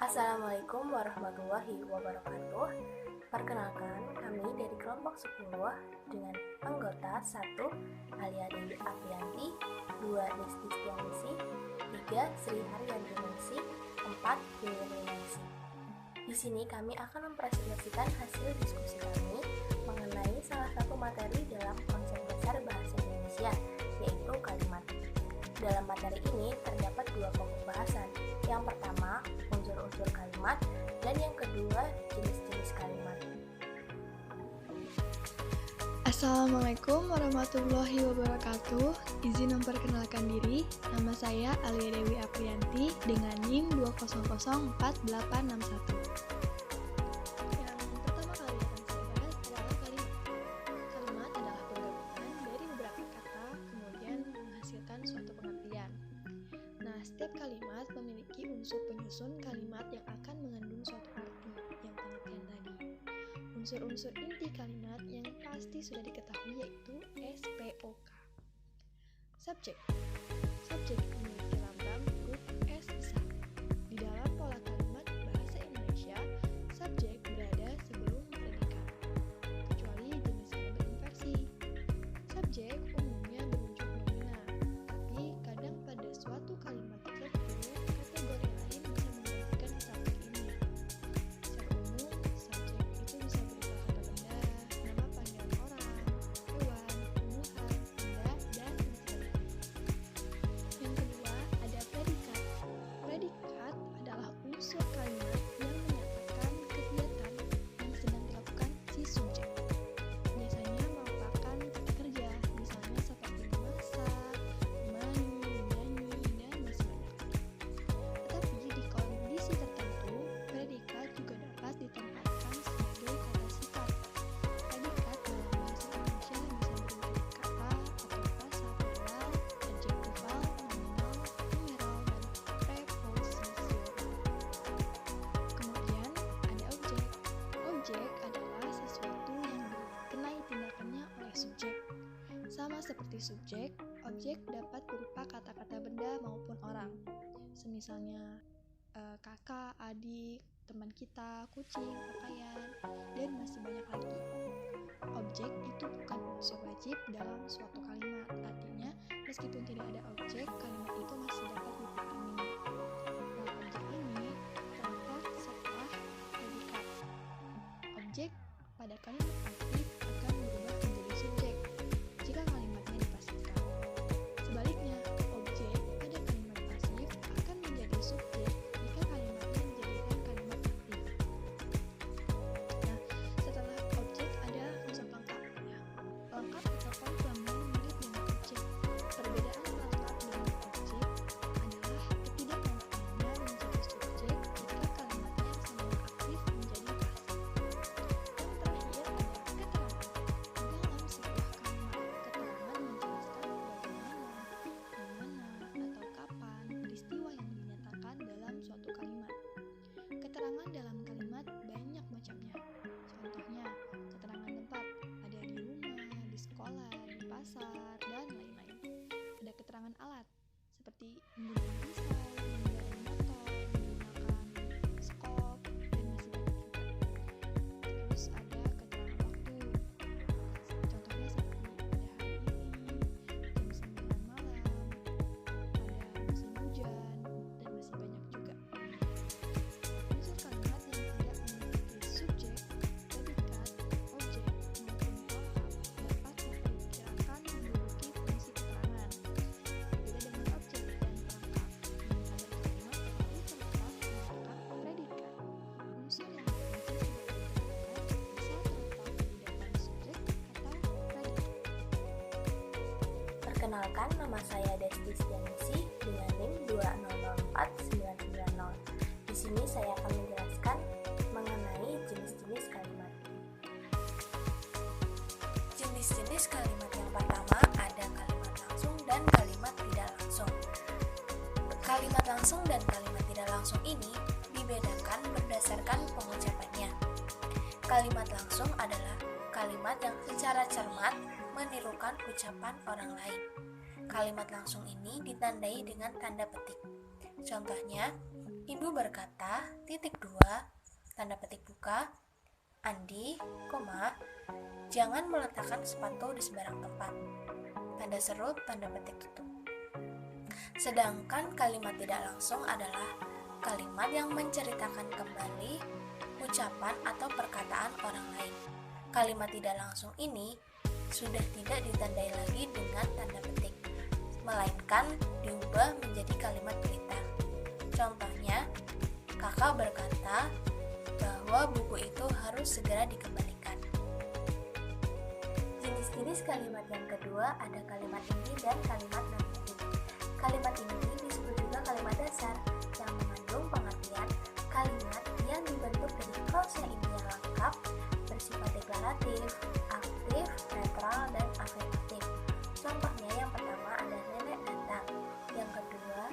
Assalamualaikum warahmatullahi wabarakatuh. Perkenalkan, kami dari kelompok 10 dengan anggota 1 Alia Dewi Aprianti, 2 Desti Stianisi, 3 Sri Haryanti Ningsih, 4 Dewi Ningsih. Di sini kami akan mempresentasikan hasil diskusi kami mengenai salah satu materi dalam konsep besar bahasa Indonesia, yaitu kalimat. Dalam materi ini terdapat 2 pokok bahasan. Yang pertama, unsur-unsur kalimat, dan yang kedua, jenis-jenis kalimat. Assalamualaikum warahmatullahi wabarakatuh. Izin memperkenalkan diri, nama saya Alia Dewi Aprianti dengan NIM 2004861. Yang pertama kali akan saya bahas adalah kalimat. Kalimat adalah penggabungan dari beberapa kata kemudian menghasilkan suatu pengertian. Nah, setiap kalimat memiliki unsur penyusun kalimat yang akan mengandung suatu arti yang pengertian tadi. Unsur-unsur inti kalimat yang pasti sudah diketahui yaitu SPOK. Subjek. Subjek memiliki lambang huruf S besar. Di dalam pola kalimat bahasa Indonesia, subjek berada sebelum predikat, kecuali jenis kalimat inversi. Subjek umumnya berujung nomina, tapi kadang pada suatu kalimat tertentu, kategori lain bisa menggantikan subjek ini. Secara umum, subjek itu bisa berupa kata benda, nama panggilan orang, hewan, tumbuhan, benda, dan sebagainya. Yang kedua, ada predikat. Predikat adalah unsur kalimat yang menyatakan kegiatan yang sedang dilakukan si subjek. Biasanya merupakan kata kerja, misalnya seperti memasak, menyanyi, dan masih banyak lagi. Tetapi di kondisi tertentu, predikat juga dapat ditempatkan sebagai kata sifat. Predikat dalam bahasa Indonesia bisa berupa kata atau frasa plural, adjektival, nominal, numeral, dan preposisional. Kemudian ada objek. Objek adalah sesuatu yang dikenai tindakannya oleh subjek. Sama seperti subjek, objek dapat berupa kata-kata benda maupun orang. Semisalnya kakak, adik, teman kita, kucing, pakaian, dan masih banyak lagi. Objek itu bukan unsur wajib dalam suatu kalimat. Artinya, meskipun tidak ada objek, kalimat itu masih dapat dipahami. Nah, objek ini terletak setelah predikat. Objek pada kalimat aktif akan berubah menjadi subjek jika kalimatnya dipasifkan. Sebaliknya, objek pada kalimat pasif akan menjadi subjek jika kalimatnya dijadikan kalimat aktif. Nah, setelah objek ada unsur pelengkap. Ya. Pelengkap atau komplement mirip dengan objek. Perbedaan pelengkap dengan objek adalah ketidakmampuannya menjadi subjek jika kalimatnya semula aktif menjadi pasif. Yang terakhir ada keterangan. Dalam sebuah kalimat, keterangan menjelaskan bagaimana, di mana, atau kapan peristiwa yang dinyatakan dalam suatu kalimat. Keterangan dalam kalimat banyak macamnya. Contohnya, keterangan tempat ada di rumah, di sekolah, di pasar, dan lain-lain. Ada keterangan alat, seperti menggunakan pisau, mengendarai motor, menggunakan skop, dan masih banyak juga. Terus ada keterangan waktu, contohnya seperti pada hari ini, jam 9 malam, pada musim hujan, dan masih banyak juga. Unsur kalimat yang tidak memiliki subjek, predikat, objek, maupun pelengkap dapat diperkirakan menduduki fungsi keterangan. Berbeda dengan objek dan pelengkap, yang pada kalimat selalu terletak menetapkan predikat. Unsur yang berfungsi sebagai keterangan bisa terletak di depan subjek atau predikat. Perkenalkan, nama saya Desti Stianisi dengan NIM 2004990. Di sini saya akan menjelaskan mengenai jenis-jenis kalimat. Jenis-jenis kalimat yang pertama ada kalimat langsung dan kalimat tidak langsung. Kalimat langsung dan kalimat tidak langsung ini dibedakan berdasarkan pengucapannya. Kalimat langsung adalah kalimat yang secara cermat menirukan ucapan orang lain. Kalimat langsung ini ditandai dengan tanda petik. Contohnya, Ibu berkata, titik dua, tanda petik buka, Andi, jangan meletakkan sepatu di sembarang tempat. Tanda seru, tanda petik tutup. Sedangkan kalimat tidak langsung adalah kalimat yang menceritakan kembali ucapan atau perkataan orang lain. Kalimat tidak langsung ini sudah tidak ditandai lagi dengan tanda petik, melainkan diubah menjadi kalimat berita. Contohnya, kakak berkata bahwa buku itu harus segera dikembalikan. Jenis-jenis kalimat yang kedua ada kalimat inti dan kalimat non-inti. Kalimat inti disebut juga kalimat dasar yang mengandung pengertian kalimat yang dibentuk dari klausa inti yang lengkap, bersifat deklaratif, aktif, netral, dan afirmatif. Contohnya yang pertama ada nenek datang, yang kedua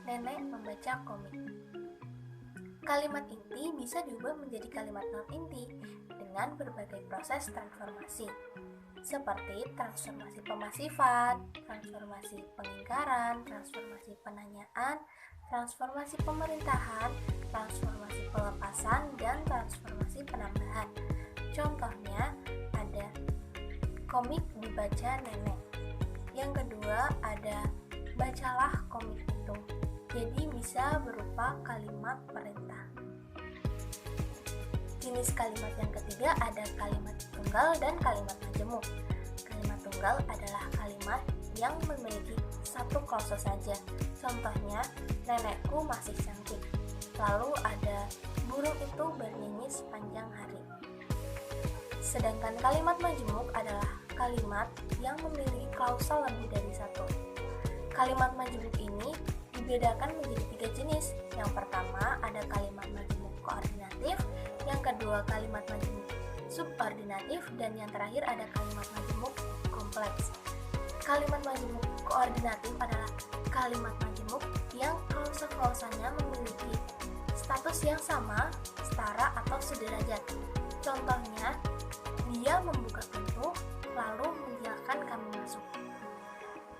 nenek membaca komik. Kalimat inti bisa diubah menjadi kalimat non-inti dengan berbagai proses transformasi, seperti transformasi pemasifan, transformasi pengingkaran, transformasi penanyaan, transformasi pemerintahan, transformasi pelepasan, dan transformasi penambahan. Contohnya ada komik dibaca nenek. Yang kedua ada bacalah komik itu. Jadi bisa berupa kalimat perintah. Jenis kalimat yang ketiga ada kalimat tunggal dan kalimat majemuk. Kalimat tunggal adalah kalimat yang memiliki satu klausa saja. Contohnya, nenekku masih cantik. Lalu ada burung itu bernyanyi sepanjang hari. Sedangkan kalimat majemuk adalah kalimat yang memiliki klausa lebih dari satu. Kalimat majemuk ini dibedakan menjadi 3 jenis. Yang pertama ada kalimat majemuk koordinatif, yang kedua kalimat majemuk subordinatif, dan yang terakhir ada kalimat majemuk kompleks. Kalimat majemuk koordinatif adalah kalimat majemuk yang klausa-klausanya memiliki status yang sama, setara, atau sederajat. Contohnya, dia membuka pintu, lalu mengiyakan kami masuk.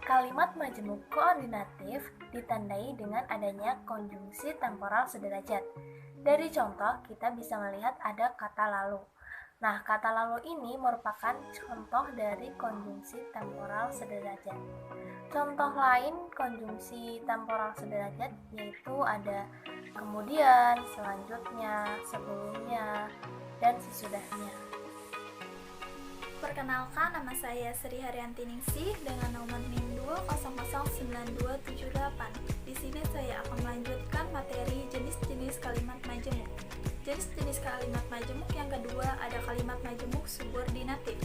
Kalimat majemuk koordinatif ditandai dengan adanya konjungsi temporal sederajat. Dari contoh, kita bisa melihat ada kata lalu. Nah, kata lalu ini merupakan contoh dari konjungsi temporal sederajat. Contoh lain konjungsi temporal sederajat yaitu ada kemudian, selanjutnya, sebelumnya, dan sesudahnya. Perkenalkan, nama saya Sri Haryanti Ningsih dengan nomor NIM 2009278. Di sini saya akan melanjutkan materi jenis-jenis kalimat majemuk. Jenis-jenis kalimat majemuk yang kedua ada kalimat majemuk subordinatif.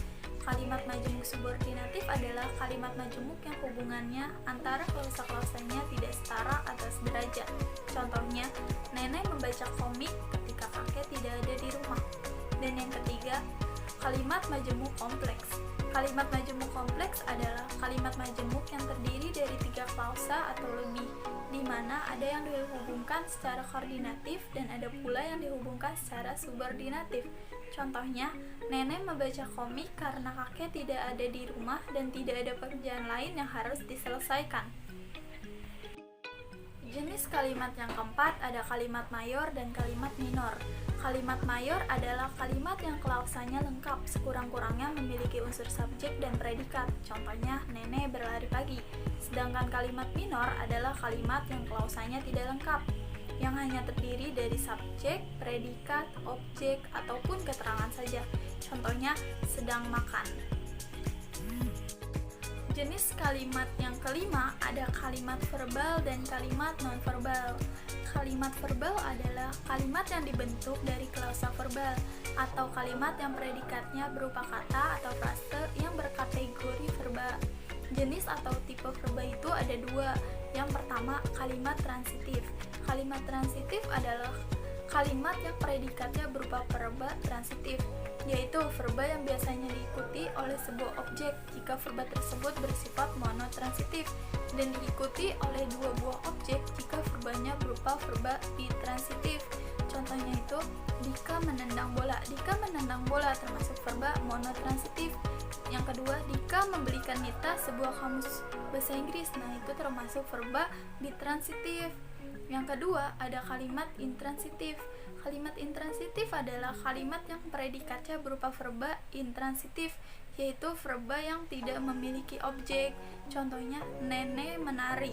Kalimat majemuk subordinatif adalah kalimat majemuk yang hubungannya antara klausa-klausanya tidak setara atau sederajat. Contohnya, nenek membaca komik ketika kakek tidak ada di rumah. Dan yang ketiga, kalimat majemuk kompleks. Kalimat majemuk kompleks adalah kalimat majemuk yang terdiri dari 3 klausa atau lebih, di mana ada yang dihubungkan secara koordinatif dan ada pula yang dihubungkan secara subordinatif. Contohnya, nenek membaca komik karena kakek tidak ada di rumah dan tidak ada pekerjaan lain yang harus diselesaikan. Jenis kalimat yang keempat ada kalimat mayor dan kalimat minor. Kalimat mayor adalah kalimat yang klausanya lengkap, sekurang-kurangnya memiliki unsur subjek dan predikat. Contohnya, nenek berlari pagi. Sedangkan kalimat minor adalah kalimat yang klausanya tidak lengkap, yang hanya terdiri dari subjek, predikat, objek, ataupun keterangan saja. Contohnya, sedang makan. Jenis kalimat yang kelima ada kalimat verbal dan kalimat nonverbal. Kalimat verbal adalah kalimat yang dibentuk dari klausa verbal atau kalimat yang predikatnya berupa kata atau frase yang berkategori verba. Jenis atau tipe verba itu ada 2. Yang pertama, kalimat transitif. Kalimat transitif adalah kalimat yang predikatnya berupa verba transitif, yaitu verba yang biasanya diikuti oleh sebuah objek jika verba tersebut bersifat monotransitif dan diikuti oleh 2 buah objek jika verbanya berupa verba bitransitif. Contohnya itu, Dika menendang bola. Dika menendang bola termasuk verba monotransitif. Yang kedua, Dika membelikan Nita sebuah kamus bahasa Inggris. Nah, itu termasuk verba bitransitif. Yang kedua, ada kalimat intransitif. Kalimat intransitif adalah kalimat yang predikatnya berupa verba intransitif, yaitu verba yang tidak memiliki objek. Contohnya, nenek menari.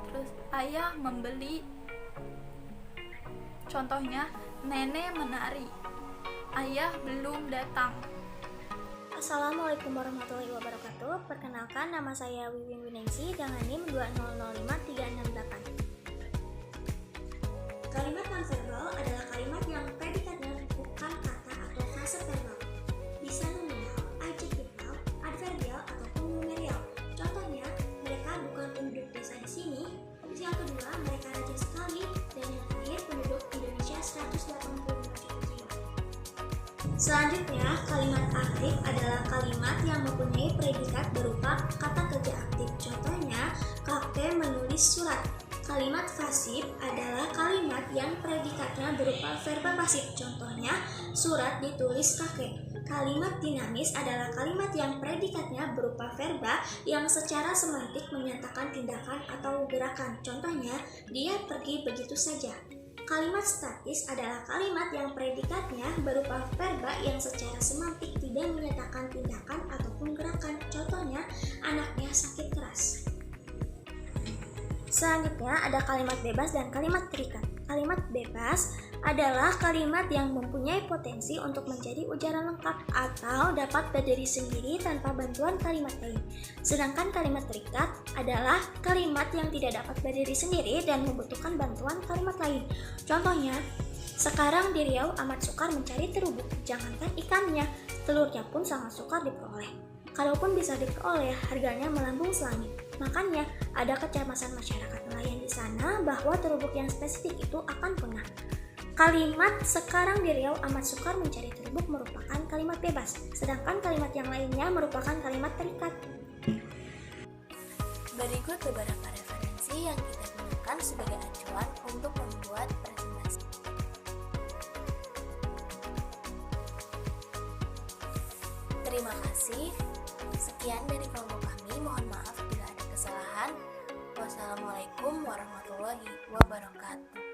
Terus, ayah membeli. Contohnya, nenek menari. Ayah belum datang. Assalamualaikum warahmatullahi wabarakatuh. Perkenalkan, nama saya Wiwin Winengsi dengan NIM 2005368. Kalimat nonverbal adalah kalimat yang predikatnya bukan kata atau frase verbal. Bisa nominal, adjektifal, adverbial, ataupun numerial. Contohnya, mereka bukan penduduk desa di sini. Terus yang kedua, mereka rajin sekali. Dan yang terakhir, penduduk Indonesia 185 juta jiwa. Selanjutnya, kalimat aktif adalah kalimat yang mempunyai predikat berupa kata kerja aktif. Contohnya, kakek menulis surat. Kalimat pasif adalah kalimat yang predikatnya berupa verba pasif. Contohnya, surat ditulis kakek. Kalimat dinamis adalah kalimat yang predikatnya berupa verba yang secara semantik menyatakan tindakan atau gerakan. Contohnya, dia pergi begitu saja. Kalimat statis adalah kalimat yang predikatnya berupa verba yang secara semantik tidak menyatakan tindakan ataupun gerakan. Contohnya, anaknya sakit keras. Selanjutnya ada kalimat bebas dan kalimat terikat. Kalimat bebas adalah kalimat yang mempunyai potensi untuk menjadi ujaran lengkap atau dapat berdiri sendiri tanpa bantuan kalimat lain. Sedangkan kalimat terikat adalah kalimat yang tidak dapat berdiri sendiri dan membutuhkan bantuan kalimat lain. Contohnya, sekarang di Riau amat sukar mencari terumbu. Jangankan ikannya, telurnya pun sangat sukar diperoleh. Kalaupun bisa diperoleh, harganya melambung selangit. Makanya, ada kecemasan masyarakat nelayan di sana bahwa terumbu yang spesifik itu akan punah. Kalimat sekarang di Riau amat sukar mencari terumbu merupakan kalimat bebas, sedangkan kalimat yang lainnya merupakan kalimat terikat. Berikut beberapa referensi yang kita gunakan sebagai acuan untuk membuat presentasi. Terima kasih. Sekian dari kelompok kami. Mohon maaf bila ada kesalahan. Wassalamualaikum warahmatullahi wabarakatuh.